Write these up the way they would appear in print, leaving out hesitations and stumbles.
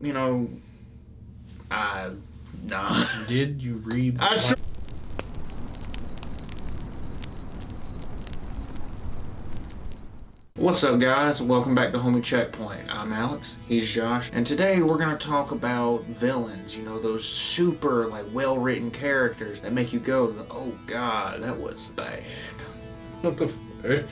You know, nah. Did you read? What's up, guys? Welcome back to Homie Checkpoint. I'm Alex, he's Josh, and today we're gonna talk about villains. You know, those super, well-written characters that make you go, oh god, that was bad. What the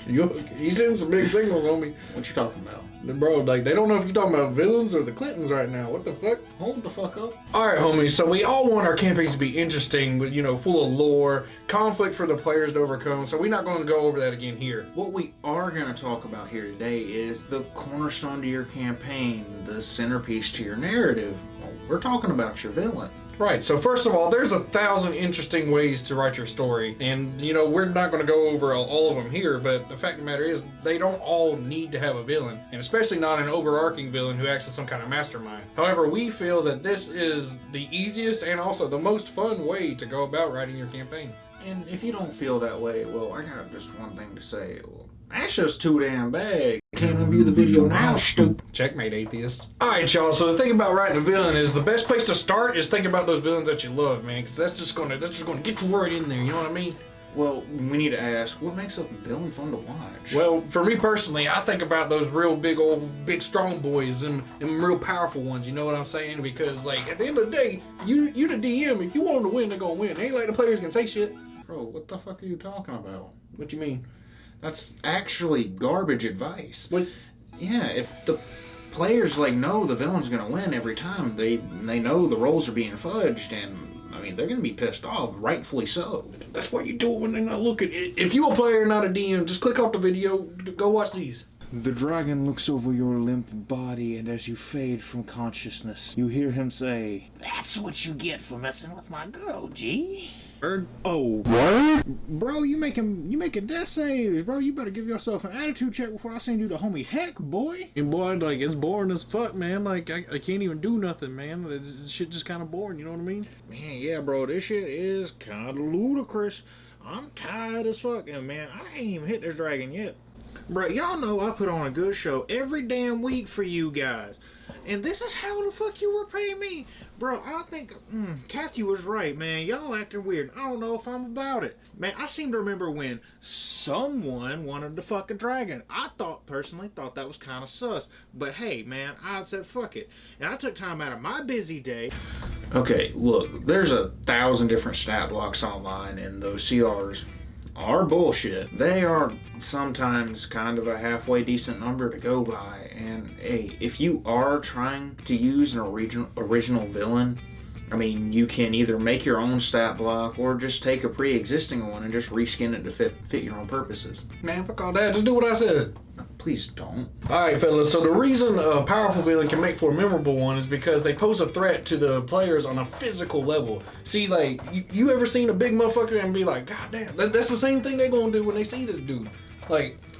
you sending some big signals on me. What you talking about? Bro, they don't know if you're talking about villains or the Clintons right now. What the fuck? Hold the fuck up. Alright, homies, so we all want our campaigns to be interesting, but, full of lore, conflict for the players to overcome, so we're not going to go over that again here. What we are going to talk about here today is the cornerstone to your campaign, the centerpiece to your narrative. Well, we're talking about your villain. Right, so first of all, there's 1,000 interesting ways to write your story, and we're not going to go over all of them here, but the fact of the matter is, they don't all need to have a villain, and especially not an overarching villain who acts as some kind of mastermind. However, we feel that this is the easiest and also the most fun way to go about writing your campaign. And if you don't feel that way, well, I got just one thing to say. Well, that's just too damn bad. Can't review the video now, stupid. Checkmate, atheist. Alright, y'all, so the thing about writing a villain is the best place to start is think about those villains that you love, man, because that's just gonna get you right in there, you know what I mean? Well, we need to ask, what makes a villain fun to watch? Well, for me personally, I think about those real big strong boys and real powerful ones, you know what I'm saying? Because, at the end of the day, you the DM, if you want them to win, they're gonna win. It ain't like the players can say shit. Bro, what the fuck are you talking about? What you mean? That's actually garbage advice. What? Yeah, if the players know the villain's gonna win every time, they know the roles are being fudged, and they're gonna be pissed off, rightfully so. That's what you do when they're not looking. If you a player, not a DM, just click off the video, go watch these. The dragon looks over your limp body, and as you fade from consciousness, you hear him say, "That's what you get for messing with my girl, G." Bird? Oh, what? Bro, you making death saves, bro. You better give yourself an attitude check before I send you to homie heck, boy. And boy, it's boring as fuck, man. I can't even do nothing, man. This shit just kind of boring, you know what I mean? Man, yeah, bro, this shit is kind of ludicrous. I'm tired as fuck, and man, I ain't even hit this dragon yet. Bro, y'all know I put on a good show every damn week for you guys. And this is how the fuck you repay me. Bro, I think Kathy was right, man. Y'all acting weird. I don't know if I'm about it. Man, I seem to remember when someone wanted to fuck a dragon. I personally thought that was kind of sus. But hey, man, I said fuck it. And I took time out of my busy day. Okay, look, there's 1,000 different stat blocks online, and those CRs are bullshit. They are sometimes kind of a halfway decent number to go by, and hey, if you are trying to use an original villain, you can either make your own stat block or just take a pre-existing one and just reskin it to fit your own purposes. Man, fuck all that. Just do what I said. No, please don't. Alright, fellas, so the reason a powerful villain can make for a memorable one is because they pose a threat to the players on a physical level. See, you ever seen a big motherfucker and be like, God damn, that's the same thing they gonna do when they see this dude.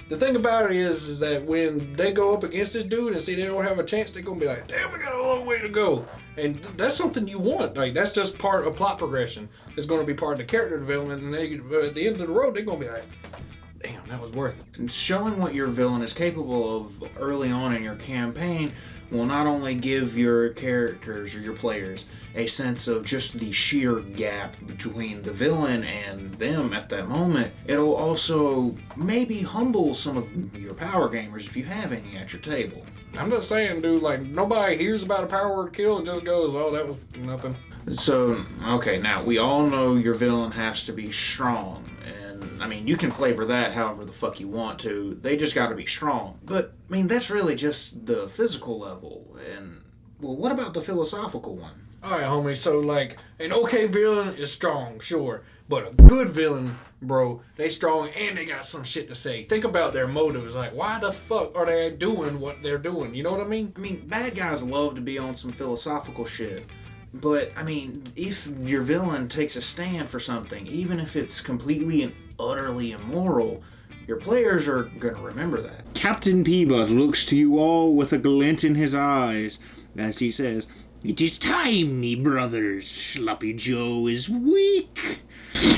The thing about it is that when they go up against this dude and see they don't have a chance, they're gonna be like, damn, we got a long way to go. And that's something you want. That's just part of plot progression. It's gonna be part of the character development, and at the end of the road, they're gonna be like, damn, that was worth it. And showing what your villain is capable of early on in your campaign will not only give your characters or your players a sense of just the sheer gap between the villain and them at that moment, it'll also maybe humble some of your power gamers if you have any at your table. I'm just saying, dude, nobody hears about a power word kill and just goes, oh, that was nothing. So, okay, now we all know your villain has to be strong. You can flavor that however the fuck you want to. They just gotta be strong. But, that's really just the physical level. And, well, what about the philosophical one? Alright, homie, so, an okay villain is strong, sure. But a good villain, bro, they strong and they got some shit to say. Think about their motives. Why the fuck are they doing what they're doing? You know what I mean? Bad guys love to be on some philosophical shit. But, if your villain takes a stand for something, even if it's completely and utterly immoral, your players are gonna remember that. Captain Peabody looks to you all with a glint in his eyes. as he says, It is time, me brothers. Sloppy Joe is weak.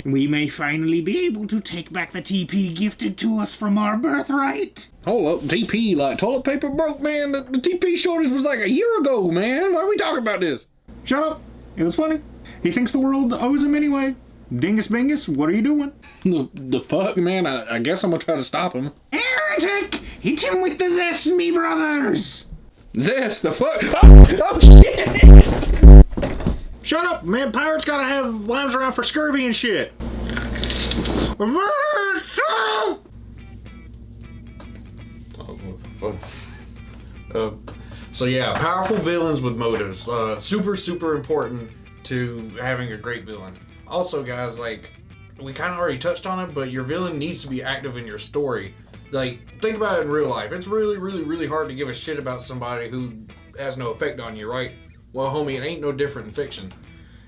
We may finally be able to take back the TP gifted to us from our birthright. Hold up, TP, like toilet paper broke, man. The TP shortage was like a year ago, man. Why are we talking about this? shut up. It was funny. He thinks the world owes him anyway. Dingus Bingus, what are you doing? The fuck, man? I guess I'm gonna try to stop him. Heretic! Hit him with the zest, me brothers! Zest, the fuck? Oh shit! Shut up, man. Pirates gotta have limes around for scurvy and shit. Oh, what the fuck? So yeah, powerful villains with motives. Super important to having a great villain. Also, guys, like, we kind of already touched on it, but your villain needs to be active in your story. Like, think about it in real life. It's really hard to give a shit about somebody who has no effect on you, right? Well, homie, it ain't no different in fiction.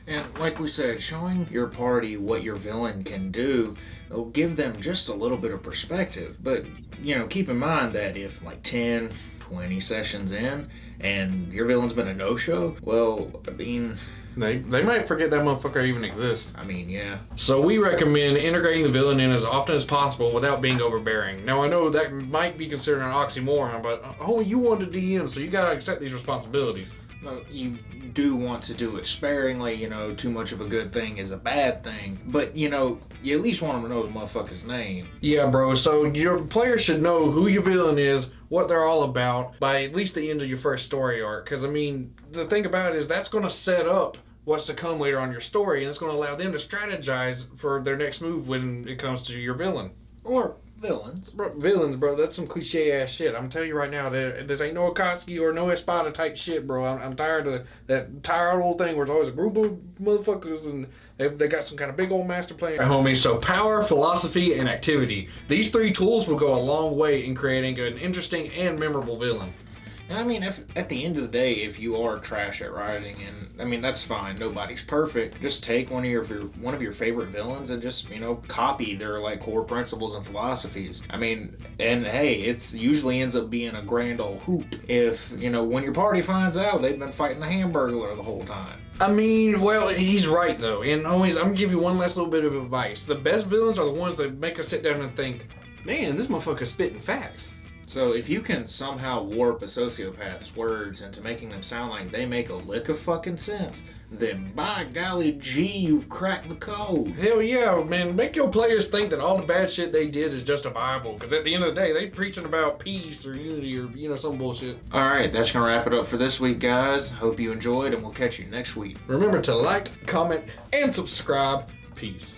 And like we said, showing your party what your villain can do will give them just a little bit of perspective. But, you know, keep in mind that if like 10, 20 sessions in and your villain's been a no-show, well, I mean... They might forget that motherfucker even exists. I mean, yeah. So we recommend integrating the villain in as often as possible without being overbearing. Now I know that might be considered an oxymoron, but homie, you wanted DM, so you gotta accept these responsibilities. No, you do want to do it sparingly, you know, too much of a good thing is a bad thing. But, you know, you at least want them to know the motherfucker's name. Yeah, bro, so your players should know who your villain is, what they're all about, by at least the end of your first story arc. Because, I mean, the thing about it is that's going to set up what's to come later on your story, and it's going to allow them to strategize for their next move when it comes to your villain. Or villains. Villains, bro, that's some cliche ass shit. I'm telling you right now, this ain't no Akatsuki or no Espada type shit, bro. I'm tired of that tired old thing where it's always a group of motherfuckers and they got some kind of big old master plan. Homie, so power, philosophy, and activity. These three tools will go a long way in creating an interesting and memorable villain. And I mean, if at the end of the day, if you are trash at writing, and I mean that's fine, nobody's perfect. Just take one of your favorite villains and just, you know, copy their like core principles and philosophies. I mean, and hey, it's usually ends up being a grand old hoot if, you know, when your party finds out they've been fighting the Hamburglar the whole time. I mean, well, he's right though, and always I'm gonna give you one last little bit of advice. The best villains are the ones that make us sit down and think, man, this motherfucker's spitting facts. So if you can somehow warp a sociopath's words into making them sound like they make a lick of fucking sense, then by golly gee, you've cracked the code. Hell yeah, man. Make your players think that all the bad shit they did is justifiable. Because at the end of the day, they preaching about peace or unity or, you know, some bullshit. Alright, that's going to wrap it up for this week, guys. Hope you enjoyed, and we'll catch you next week. Remember to like, comment, and subscribe. Peace.